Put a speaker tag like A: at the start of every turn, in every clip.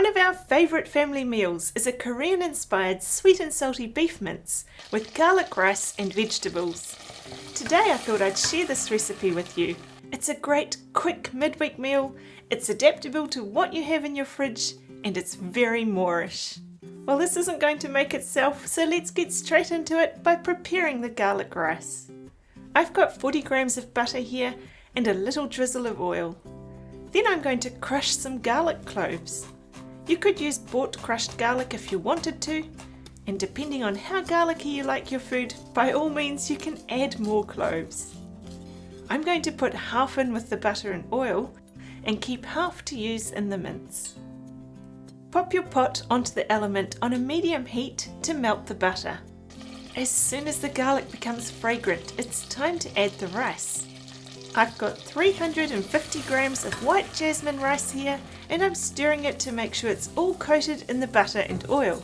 A: One of our favourite family meals is a Korean-inspired sweet and salty beef mince with garlic rice and vegetables. Today I thought I'd share this recipe with you. It's a great, quick midweek meal, it's adaptable to what you have in your fridge, and it's very Moorish. Well, this isn't going to make itself, so let's get straight into it by preparing the garlic rice. I've got 40 grams of butter here and a little drizzle of oil. Then I'm going to crush some garlic cloves. You could use bought crushed garlic if you wanted to, and depending on how garlicky you like your food, by all means you can add more cloves. I'm going to put half in with the butter and oil and keep half to use in the mince. Pop your pot onto the element on a medium heat to melt the butter. As soon as the garlic becomes fragrant, it's time to add the rice. I've got 350 grams of white jasmine rice here, and I'm stirring it to make sure it's all coated in the butter and oil.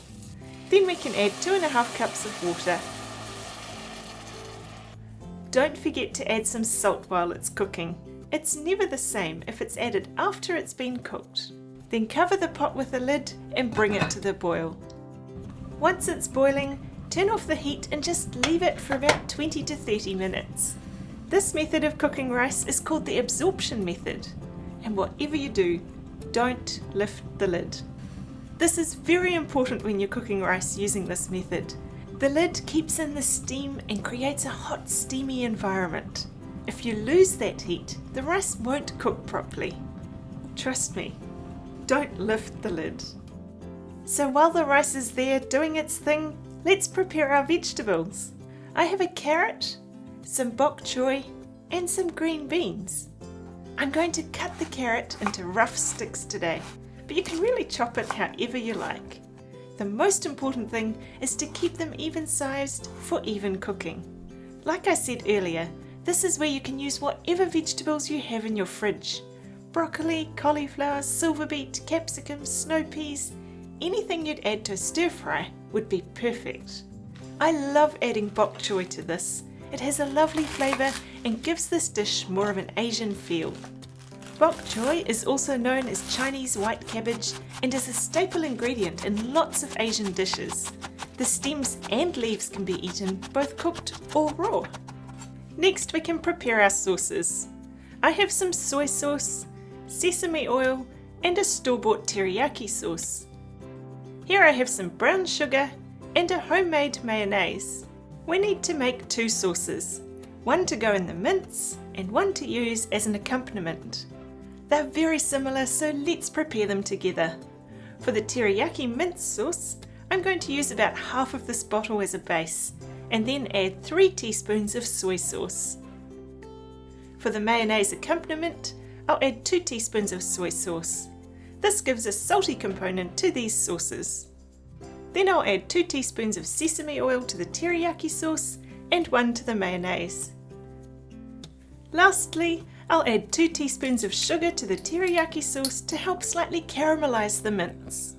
A: Then we can add 2.5 cups of water. Don't forget to add some salt while it's cooking. It's never the same if it's added after it's been cooked. Then cover the pot with a lid and bring it to the boil. Once it's boiling, turn off the heat and just leave it for about 20 to 30 minutes. This method of cooking rice is called the absorption method, and whatever you do, don't lift the lid. This is very important when you're cooking rice using this method. The lid keeps in the steam and creates a hot, steamy environment. If you lose that heat, the rice won't cook properly. Trust me, don't lift the lid. So while the rice is there doing its thing, let's prepare our vegetables. I have a carrot, some bok choy, and some green beans. I'm going to cut the carrot into rough sticks today, but you can really chop it however you like. The most important thing is to keep them even-sized for even cooking. Like I said earlier, this is where you can use whatever vegetables you have in your fridge. Broccoli, cauliflower, silver beet, capsicum, snow peas, anything you'd add to a stir fry would be perfect. I love adding bok choy to this. It has a lovely flavour and gives this dish more of an Asian feel. Bok choy is also known as Chinese white cabbage and is a staple ingredient in lots of Asian dishes. The stems and leaves can be eaten both cooked or raw. Next we can prepare our sauces. I have some soy sauce, sesame oil and a store-bought teriyaki sauce. Here I have some brown sugar and a homemade mayonnaise. We need to make 2 sauces, one to go in the mince and one to use as an accompaniment. They're very similar, so let's prepare them together. For the teriyaki mince sauce, I'm going to use about half of this bottle as a base and then add 3 teaspoons of soy sauce. For the mayonnaise accompaniment, I'll add 2 teaspoons of soy sauce. This gives a salty component to these sauces. Then I'll add 2 teaspoons of sesame oil to the teriyaki sauce and 1 to the mayonnaise. Lastly, I'll add 2 teaspoons of sugar to the teriyaki sauce to help slightly caramelize the mince.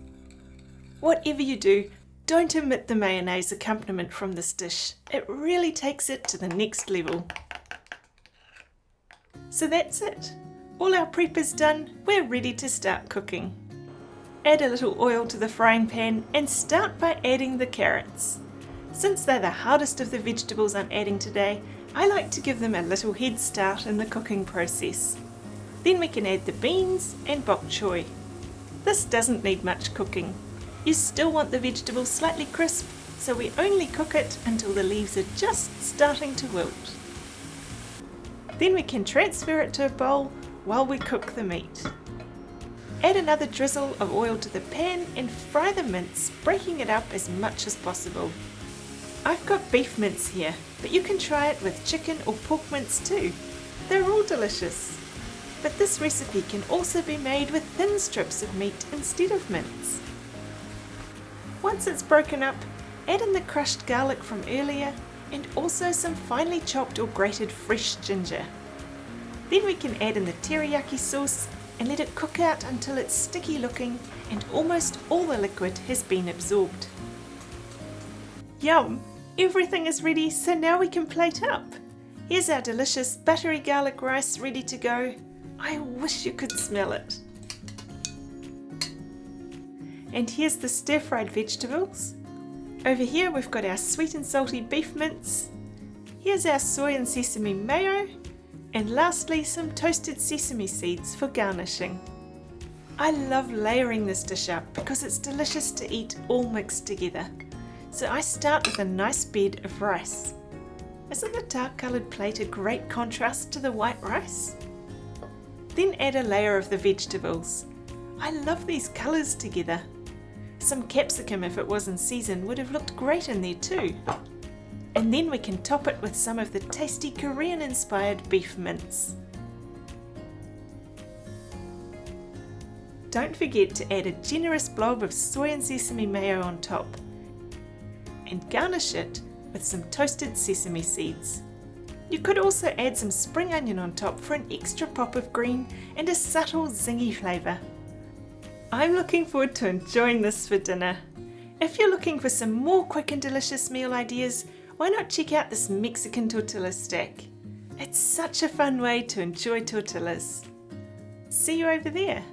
A: Whatever you do, don't omit the mayonnaise accompaniment from this dish. It really takes it to the next level. So that's it. All our prep is done. We're ready to start cooking. Add a little oil to the frying pan and start by adding the carrots. Since they're the hardest of the vegetables I'm adding today, I like to give them a little head start in the cooking process. Then we can add the beans and bok choy. This doesn't need much cooking. You still want the vegetables slightly crisp, so we only cook it until the leaves are just starting to wilt. Then we can transfer it to a bowl while we cook the meat. Add another drizzle of oil to the pan and fry the mince, breaking it up as much as possible. I've got beef mince here, but you can try it with chicken or pork mince too. They're all delicious. But this recipe can also be made with thin strips of meat instead of mince. Once it's broken up, add in the crushed garlic from earlier and also some finely chopped or grated fresh ginger. Then we can add in the teriyaki sauce and let it cook out until it's sticky looking and almost all the liquid has been absorbed. Yum! Everything is ready, so now we can plate up. Here's our delicious buttery garlic rice ready to go. I wish you could smell it. And here's the stir-fried vegetables. Over here we've got our sweet and salty beef mince. Here's our soy and sesame mayo. And lastly, some toasted sesame seeds for garnishing. I love layering this dish up because it's delicious to eat all mixed together. So I start with a nice bed of rice. Isn't the dark coloured plate a great contrast to the white rice? Then add a layer of the vegetables. I love these colours together. Some capsicum, if it was in season, would have looked great in there too. And then we can top it with some of the tasty Korean-inspired beef mince. Don't forget to add a generous blob of soy and sesame mayo on top. And garnish it with some toasted sesame seeds. You could also add some spring onion on top for an extra pop of green and a subtle zingy flavour. I'm looking forward to enjoying this for dinner. If you're looking for some more quick and delicious meal ideas, why not check out this Mexican tortilla stack? It's such a fun way to enjoy tortillas. See you over there.